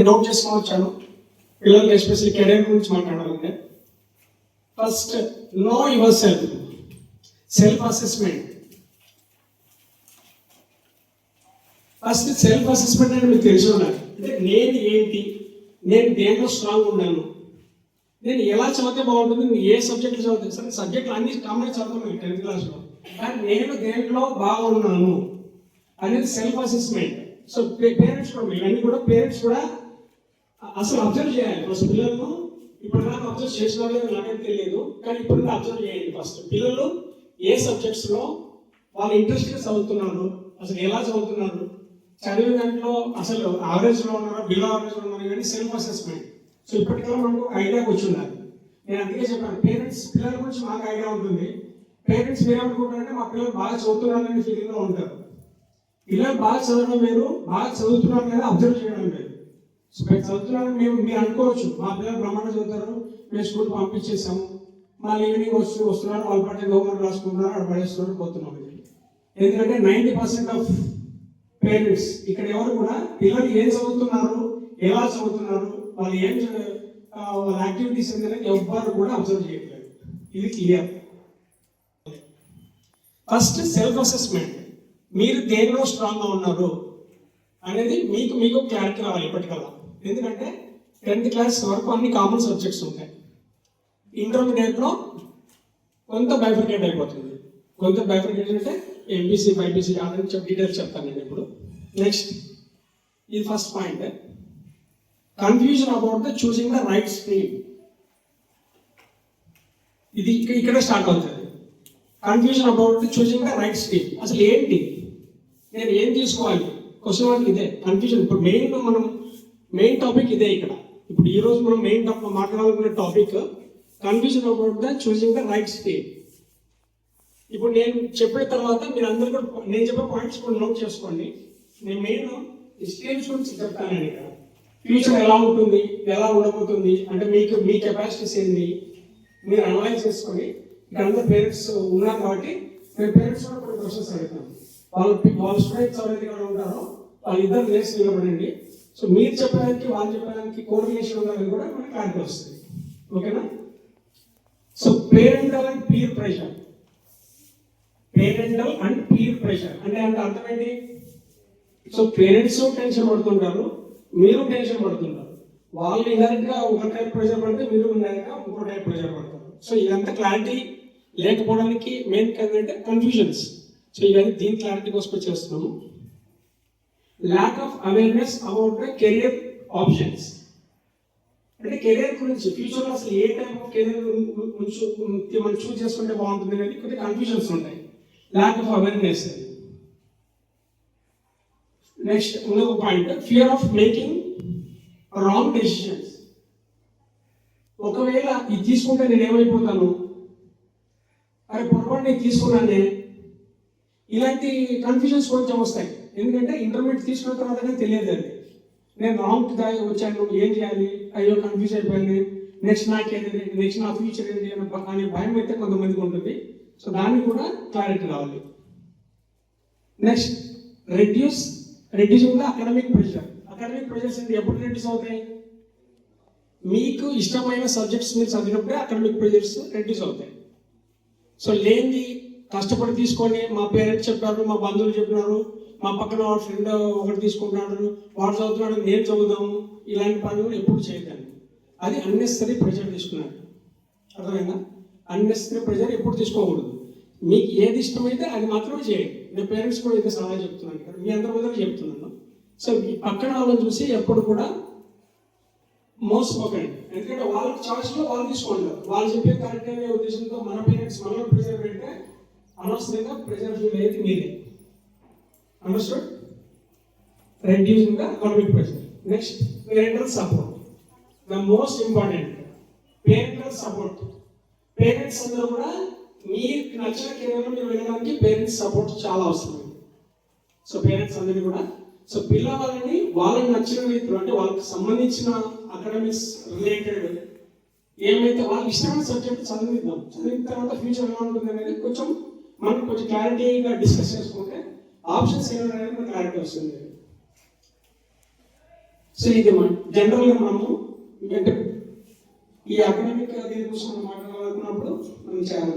Note చేసుకొని వచ్చాను. పిల్లలకి ఎస్పెషల్లీ కెరీర్ గురించి మాట్లాడాలంటే first know yourself assessment. First self assessment అంటే మీకు తెలిసి ఉండాలి. అంటే నేను ఏంటి, నేను దేంట్లో స్ట్రాంగ్ ఉన్నాను, నేను ఎలా చదివితే బాగుంటుంది, నేను ఏ సబ్జెక్టులు చదువుతాను. సరే సబ్జెక్టులు అన్ని కామన్ చదువుతున్నాను 10th క్లాస్లో, కానీ నేను దేంట్లో బాగున్నాను అనేది సెల్ఫ్ అసెస్మెంట్. సో పేరెంట్స్ కూడా ఇవన్నీ కూడా పేరెంట్స్ కూడా అసలు అబ్జర్వ్ చేయాలి. ఫస్ట్ పిల్లలను ఇప్పుడు నాకు అబ్జర్వ్ చేసిన లేదు నాకేం తెలియదు, కానీ ఇప్పుడు అబ్జర్వ్ చేయండి. ఫస్ట్ పిల్లలు ఏ సబ్జెక్ట్స్లో వాళ్ళు ఇంట్రెస్ట్గా చదువుతున్నారు, అసలు ఎలా చదువుతున్నారు, చదివిన దాంట్లో అసలు యావరేజ్లో ఉన్నారా బిలో యావరేజ్లో ఉన్నారా, ఇవన్నీ సెల్ఫ్ అసెస్మెంట్. సో ఇప్పటికల్లా మనకు ఐడియా కూర్చున్నారు. నేను అందుకే చెప్పాను, పేరెంట్స్ పిల్లల గురించి మాకు ఐడియా ఉంటుంది. పేరెంట్స్ మీరేమనుకుంటారంటే మా పిల్లలు బాగా చదువుతున్నారని ఫీలింగ్లో ఉంటారు. పిల్లలు బాగా చదవడం వేరు, బాగా చదువుతున్నారు లేదా అబ్జర్వ్ చేయడం వేరు. సో చదువుతున్నారని మీరు అనుకోవచ్చు, మా పిల్లలు బ్రహ్మాండంగా చదువుతారు, మేము స్కూల్కి పంపించేసాము, మళ్ళీ ఈవినింగ్ వస్తున్నారు, వాళ్ళు పట్టే హోంవర్క్ రాసుకుంటున్నారు, అక్కడ పడేస్తున్నారు, పోతున్నాం. ఎందుకంటే 90% ఆఫ్ పేరెంట్స్ ఇక్కడ ఎవరు కూడా పిల్లలు ఏం చదువుతున్నారు, ఎలా చదువుతున్నారు, వాళ్ళు ఏం వాళ్ళ యాక్టివిటీస్ ఏంటంటే ఎవ్వరు కూడా అబ్జర్వ్ చేయట్లేదు. ఇది క్లియర్. First self assessment. మీరు దేనిలో స్ట్రాంగ్గా ఉన్నారు అనేది మీకు క్లారిటీ రావాలి ఇప్పటికల్లా. ఎందుకంటే 10th క్లాస్ వరకు అన్ని కామన్ సబ్జెక్ట్స్ ఉంటాయి. ఇంటర్మీడియట్లో కొంత బైఫర్కేట్ అయిపోతుంది. కొంత బైఫర్కేట్ అంటే ఎంపీసీ బైపీసీ అని డీటెయిల్స్ చెప్తాను నేను ఇప్పుడు. నెక్స్ట్ ఇది first point, confusion about the choosing the right stream. ఇది ఇక్కడ స్టార్ట్ అవుతుంది. Confusion about the choosing the right stream. అసలు ఏంటి, నేను ఏం తీసుకోవాలి, క్వశ్చన్ మార్క్ ఇదే కన్ఫ్యూజన్. ఇప్పుడు మెయిన్ టాపిక్ ఇదే. ఇక్కడ ఇప్పుడు ఈరోజు మనం మెయిన్ మాట్లాడాలనుకునే topic confusion about the choosing the right stream. ఇప్పుడు నేను చెప్పిన తర్వాత మీరు అందరూ కూడా నేను చెప్పే పాయింట్స్ కూడా నోట్ చేసుకోండి. నేను మెయిన్ స్ట్రీమ్స్ గురించి చెప్తాను. ఇక్కడ ఫ్యూచర్ ఎలా ఉంటుంది, ఎలా ఉండబోతుంది అంటే మీ కెపాసిటీస్ ఏంటి మీరు అనలైజ్ చేసుకొని, ఇక్కడ అందరూ పేరెంట్స్ ఉన్నారు కాబట్టి మేము పేరెంట్స్ కూడా కొన్ని క్వశ్చన్స్ అడుగుతాం. వాళ్ళ స్టూడెంట్స్ ఎవరైతే ఇక్కడ ఉంటారో వాళ్ళిద్దరు లేచి నిలబడండి. సో మీరు చెప్పడానికి వాళ్ళు చెప్పడానికి కోఆర్డినేషన్ ఉన్నది కూడా మనకి క్లారిటీ వస్తుంది. ఓకేనా? So parental and peer pressure. Parental and peer pressure అంటే అర్థం ఏంటి? సో పేరెంట్స్ టెన్షన్ పడుతుంటారు, మీరు టెన్షన్ పడుతుంటారు. వాళ్ళు ఇండైరెక్ట్ గా ఒక టైప్ ప్రెషర్ పడితే మీరు ఇండైరెక్ట్ గా ఇంకో టైప్ ప్రెషర్ పడతారు. సో ఇదంతా క్లారిటీ లేకపోవడానికి మెయిన్ ఏంటంటే కన్ఫ్యూజన్స్. సో ఇవన్నీ దీని క్లారిటీ కోసం చేస్తున్నాము. Lack of awareness about the career options. అంటే కెరియర్ గురించి ఫ్యూచర్లో అసలు ఏ టైప్ ఆఫ్ కెరియర్ మనం చూస్ చేసుకుంటే బాగుంటుంది అనేది కొద్దిగా కన్ఫ్యూజన్స్ ఉంటాయి. Lack of awareness. నెక్స్ట్ ఇంకొక point, fear of making wrong decisions. ఒకవేళ ఇది తీసుకుంటే నేను ఏమైపోతాను, అరే పొరపాటు నేను తీసుకున్నానే, ఇలాంటి కన్ఫ్యూజన్స్ కొంచెం వస్తాయి. ఎందుకంటే ఇంటర్మీడియట్ తీసుకున్న తర్వాత కానీ తెలియదు అది నేను రాంగ్ దారి వచ్చాను, ఏం చేయాలి, అయ్యో కన్ఫ్యూజ్ అయిపోయింది, నెక్స్ట్ నా ఫ్యూచర్ ఏంటి అనే భయం అయితే కొంతమందికి ఉంటుంది. సో దానికి కూడా క్లారిటీ రావాలి. Next reducing the academic pressure. Academic pressures అంటే ఎప్పుడు రెడ్యూస్ అవుతాయి? మీకు ఇష్టమైన సబ్జెక్ట్స్ మీరు చదివినప్పుడే అకాడమిక్ ప్రెషర్స్ రెడ్యూస్ అవుతాయి. సో లేని కష్టపడి తీసుకొని మా పేరెంట్స్ చెప్పారు, మా బంధువులు చెప్పినారు, మా పక్కన వాడు ఫ్రెండ్ ఒకటి తీసుకుంటున్నాడు, వాడు చదువుతున్నాడు నేను చదువుదాము, ఇలాంటి పనులు ఎప్పుడు చేయకండి. అది అన్నెసరీ ప్రెషర్ తీసుకున్నాడు. అర్థమైందా? అన్నెసరీ ప్రెషర్ ఎప్పుడు తీసుకోకూడదు. మీకు ఏది ఇష్టమైతే అది మాత్రమే చేయండి. నేను పేరెంట్స్ కూడా ఇదే సలహా చెప్తున్నాను, ఇక్కడ మీ అందరి ముందర చెప్తున్నాను. సో ఈ పక్కన వాళ్ళని చూసి ఎప్పుడు కూడా మోసపోకండి. ఎందుకంటే వాళ్ళకి చాయిస్లో వాళ్ళు తీసుకుంటారు, వాళ్ళు చెప్పే కరెక్ట్ అనే ఉద్దేశంతో మన పేరెంట్స్ మనలో ప్రెషర్ పెడితే అనవసరంగా ప్రెషర్ ఫీల్ అయ్యేది మీరే. Understood? Reducing the academic pressure. Next parental support. The most important, parental support. Parents అందరూ కూడా మీకు నచ్చిన కెరీర్లో మీరు వెళ్ళడానికి పేరెంట్స్ సపోర్ట్ చాలా అవసరం. సో పేరెంట్స్ అందరినీ కూడా సో పిల్లవాళ్ళని వాళ్ళకి నచ్చిన రీతిలో అంటే వాళ్ళకి సంబంధించిన అకాడమిక్స్ రిలేటెడ్ ఏమైతే వాళ్ళకి ఇష్టమైన సబ్జెక్ట్ చదివిద్దాం. చదివిన తర్వాత ఫ్యూచర్ ఎలా ఉంటుంది అనేది మనం కొంచెం క్లారిటీగా డిస్కస్ చేసుకుంటే ఆప్షన్స్ ఏమైనా మనకు క్లారిటీ వస్తుంది. సో ఇది జనరల్గా మనము అంటే ఈ అకాడమిక్ దీని కోసం మనం మాట్లాడాలనుకున్నప్పుడు మనం చేయాలి.